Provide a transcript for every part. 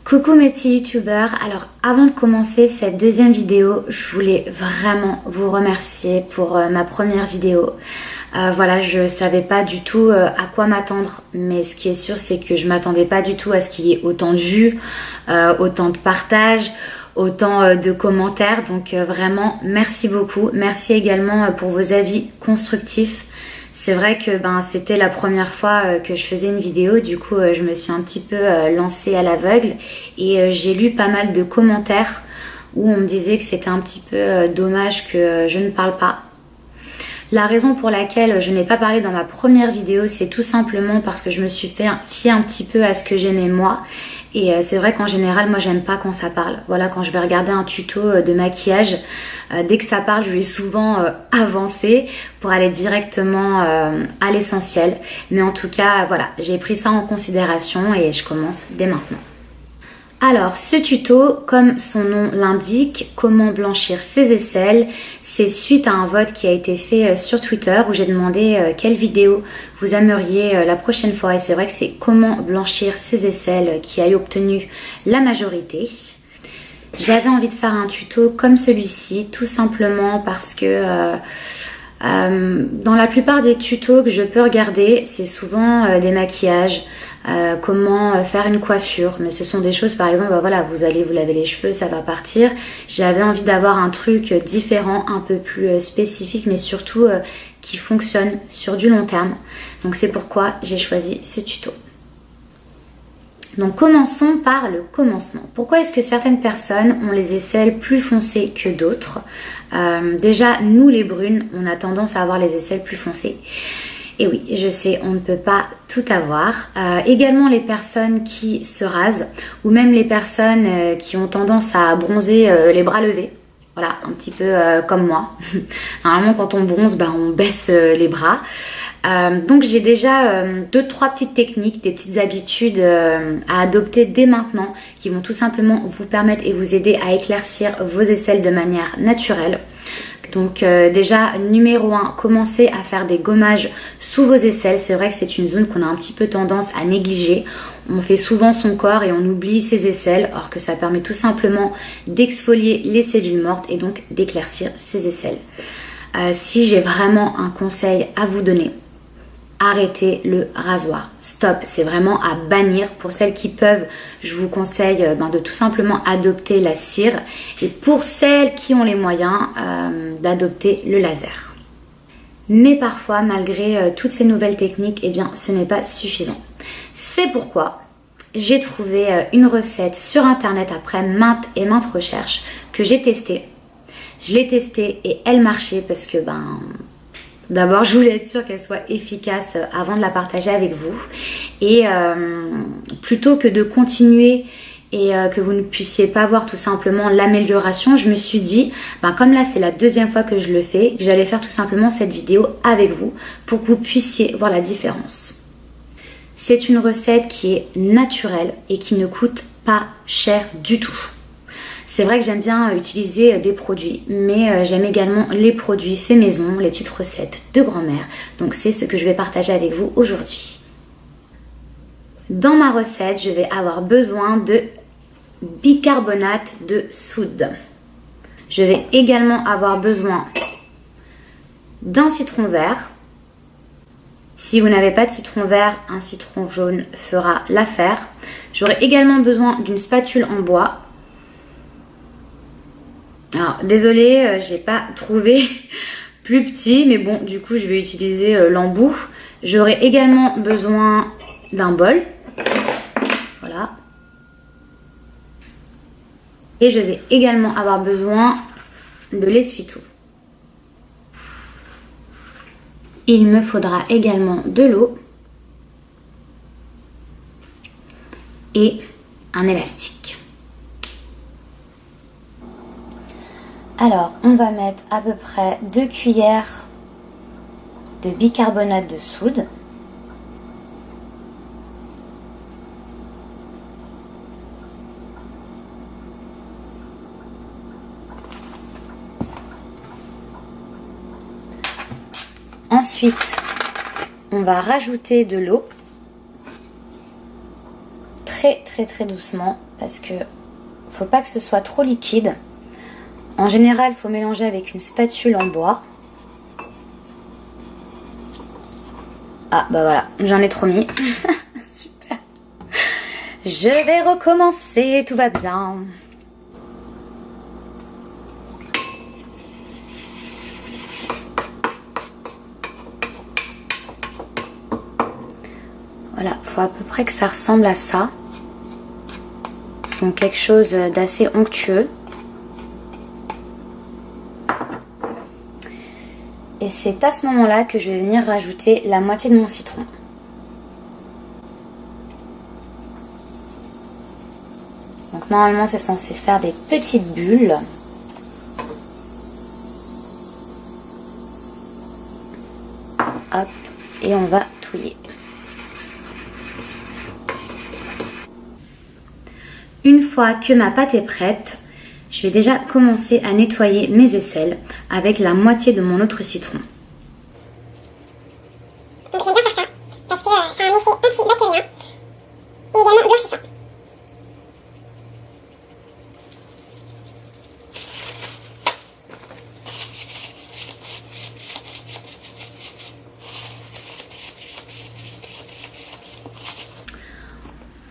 Coucou mes petits youtubeurs, alors avant de commencer cette deuxième vidéo, je voulais vraiment vous remercier pour ma première vidéo. Voilà, je savais pas du tout à quoi m'attendre, mais ce qui est sûr c'est que je m'attendais pas du tout à ce qu'il y ait autant de vues, autant de partages, autant de commentaires, donc vraiment merci beaucoup. Merci également pour vos avis constructifs. C'est vrai que c'était la première fois que je faisais une vidéo, du coup je me suis un petit peu lancée à l'aveugle et j'ai lu pas mal de commentaires où on me disait que c'était un petit peu dommage que je ne parle pas. La raison pour laquelle je n'ai pas parlé dans ma première vidéo, c'est tout simplement parce que je me suis fiée un petit peu à ce que j'aimais moi. Et c'est vrai qu'en général, moi j'aime pas quand ça parle. Voilà, quand je vais regarder un tuto de maquillage, dès que ça parle, je vais souvent avancer pour aller directement à l'essentiel. Mais en tout cas, voilà, j'ai pris ça en considération et je commence dès maintenant. Alors, ce tuto, comme son nom l'indique, comment blanchir ses aisselles, c'est suite à un vote qui a été fait sur Twitter où j'ai demandé quelle vidéo vous aimeriez la prochaine fois. Et c'est vrai que c'est comment blanchir ses aisselles qui a obtenu la majorité. J'avais envie de faire un tuto comme celui-ci, tout simplement parce que dans la plupart des tutos que je peux regarder, c'est souvent des maquillages. Comment faire une coiffure, mais ce sont des choses, par exemple, voilà, vous allez vous laver les cheveux, ça va partir. J'avais envie d'avoir un truc différent, un peu plus spécifique, mais surtout qui fonctionne sur du long terme. Donc c'est pourquoi j'ai choisi ce tuto. Donc commençons par le commencement. Pourquoi est-ce que certaines personnes ont les aisselles plus foncées que d'autres? Déjà, nous les brunes, on a tendance à avoir les aisselles plus foncées. Et oui, je sais, on ne peut pas tout avoir. Également les personnes qui se rasent ou même les personnes qui ont tendance à bronzer les bras levés. Voilà, un petit peu comme moi. Normalement, quand on bronze, on baisse les bras. Donc j'ai déjà 2-3 petites techniques, des petites habitudes à adopter dès maintenant qui vont tout simplement vous permettre et vous aider à éclaircir vos aisselles de manière naturelle. Donc déjà numéro 1, commencez à faire des gommages sous vos aisselles. C'est vrai que c'est une zone qu'on a un petit peu tendance à négliger. On fait souvent son corps et on oublie ses aisselles, alors que ça permet tout simplement d'exfolier les cellules mortes et donc d'éclaircir ses aisselles. Si j'ai vraiment un conseil à vous donner, arrêtez le rasoir. Stop, c'est vraiment à bannir. Pour celles qui peuvent, je vous conseille de tout simplement adopter la cire. Et pour celles qui ont les moyens, d'adopter le laser. Mais parfois, malgré toutes ces nouvelles techniques, ce n'est pas suffisant. C'est pourquoi j'ai trouvé une recette sur internet après maintes et maintes recherches que j'ai testée. Je l'ai testée et elle marchait parce que d'abord, je voulais être sûre qu'elle soit efficace avant de la partager avec vous. Et plutôt que de continuer et que vous ne puissiez pas voir tout simplement l'amélioration, je me suis dit, comme là c'est la deuxième fois que je le fais, que j'allais faire tout simplement cette vidéo avec vous pour que vous puissiez voir la différence. C'est une recette qui est naturelle et qui ne coûte pas cher du tout. C'est vrai que j'aime bien utiliser des produits, mais j'aime également les produits faits maison, les petites recettes de grand-mère. Donc c'est ce que je vais partager avec vous aujourd'hui. Dans ma recette, je vais avoir besoin de bicarbonate de soude. Je vais également avoir besoin d'un citron vert. Si vous n'avez pas de citron vert, un citron jaune fera l'affaire. J'aurai également besoin d'une spatule en bois. Alors désolée, j'ai pas trouvé plus petit, mais bon, du coup je vais utiliser l'embout. J'aurai également besoin d'un bol. Voilà. Et je vais également avoir besoin de l'essuie-tout. Il me faudra également de l'eau et un élastique. Alors, on va mettre à peu près 2 cuillères de bicarbonate de soude. Ensuite, on va rajouter de l'eau très doucement parce que faut pas que ce soit trop liquide. En général, il faut mélanger avec une spatule en bois. Ah bah voilà, j'en ai trop mis. Super. Je vais recommencer, tout va bien. Voilà, faut à peu près que ça ressemble à ça. Donc quelque chose d'assez onctueux. Et c'est à ce moment-là que je vais venir rajouter la moitié de mon citron. Donc normalement c'est censé faire des petites bulles. Hop, et on va touiller. Une fois que ma pâte est prête, je vais déjà commencer à nettoyer mes aisselles avec la moitié de mon autre citron. Donc j'aime bien faire ça, parce que ça a un effet antibactérien et également blanchissant.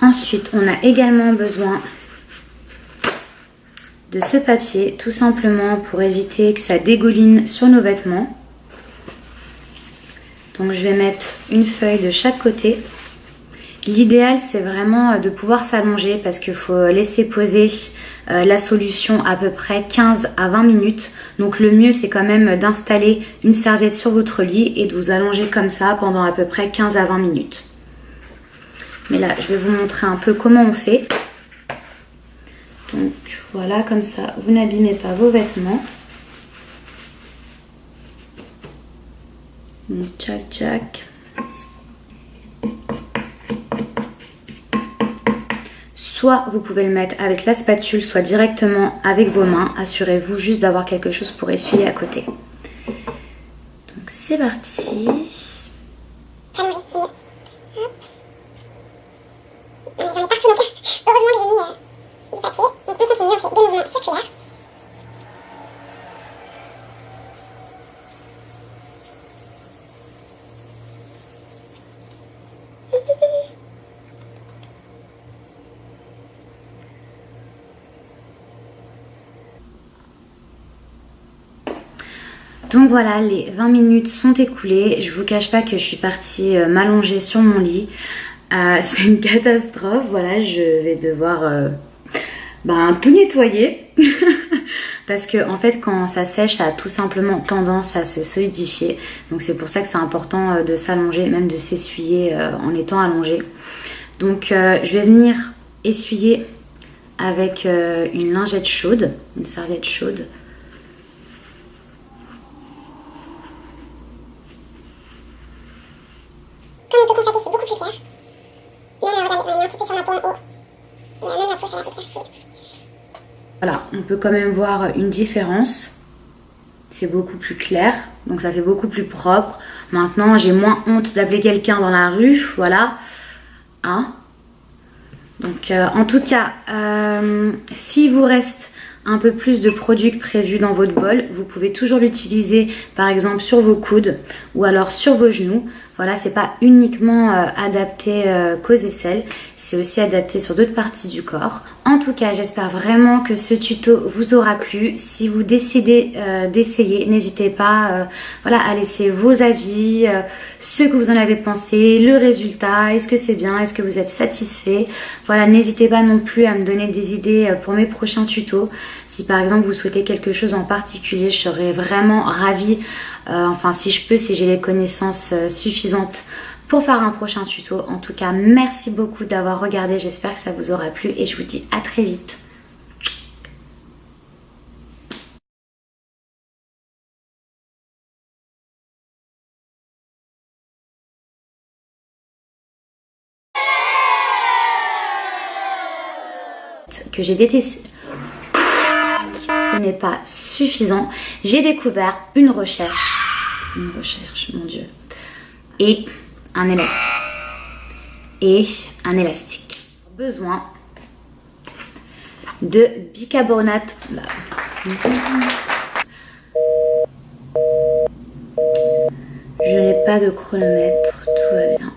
Ensuite, on a également besoin de ce papier, tout simplement pour éviter que ça dégouline sur nos vêtements. Donc je vais mettre une feuille de chaque côté. L'idéal c'est vraiment de pouvoir s'allonger parce qu'il faut laisser poser la solution à peu près 15 à 20 minutes. Donc le mieux c'est quand même d'installer une serviette sur votre lit et de vous allonger comme ça pendant à peu près 15 à 20 minutes. Mais là je vais vous montrer un peu comment on fait. Donc voilà, comme ça vous n'abîmez pas vos vêtements. Donc tchac tchac. Soit vous pouvez le mettre avec la spatule, soit directement avec vos mains. Assurez-vous juste d'avoir quelque chose pour essuyer à côté. Donc c'est parti. Allongé, c'est mieux. Hop. Mais j'en ai partout, donc heureusement que j'ai mis du papier. Donc on continue, on fait des mouvements circulaires. Donc voilà, les 20 minutes sont écoulées. Je vous cache pas que je suis partie m'allonger sur mon lit. C'est une catastrophe. Voilà, je vais devoir tout nettoyer. Parce que en fait quand ça sèche, ça a tout simplement tendance à se solidifier. Donc c'est pour ça que c'est important de s'allonger, même de s'essuyer en étant allongé. Donc je vais venir essuyer avec une lingette chaude, une serviette chaude. Comme on peut constater, c'est beaucoup plus clair. Même regardez, on est un petit peu sur ma peau en haut. Et même la peau, ça va éclaircir. Voilà, on peut quand même voir une différence. C'est beaucoup plus clair, donc ça fait beaucoup plus propre. Maintenant, j'ai moins honte d'appeler quelqu'un dans la rue, voilà. Hein? Donc, en tout cas, s'il vous reste un peu plus de produit que prévu dans votre bol, vous pouvez toujours l'utiliser, par exemple, sur vos coudes ou alors sur vos genoux. Voilà, c'est pas uniquement adapté qu'aux aisselles, c'est aussi adapté sur d'autres parties du corps. En tout cas, j'espère vraiment que ce tuto vous aura plu. Si vous décidez d'essayer, n'hésitez pas à laisser vos avis, ce que vous en avez pensé, le résultat, est-ce que c'est bien, est-ce que vous êtes satisfait. Voilà, n'hésitez pas non plus à me donner des idées pour mes prochains tutos. Si par exemple vous souhaitez quelque chose en particulier, je serais vraiment ravie, si je peux, si j'ai les connaissances suffisantes pour faire un prochain tuto. En tout cas, merci beaucoup d'avoir regardé, j'espère que ça vous aura plu et je vous dis à très vite. Que j'ai détesté, ce n'est pas suffisant. J'ai découvert une recherche, mon Dieu, et un élastique. Besoin de bicarbonate. Je n'ai pas de chronomètre, tout va bien.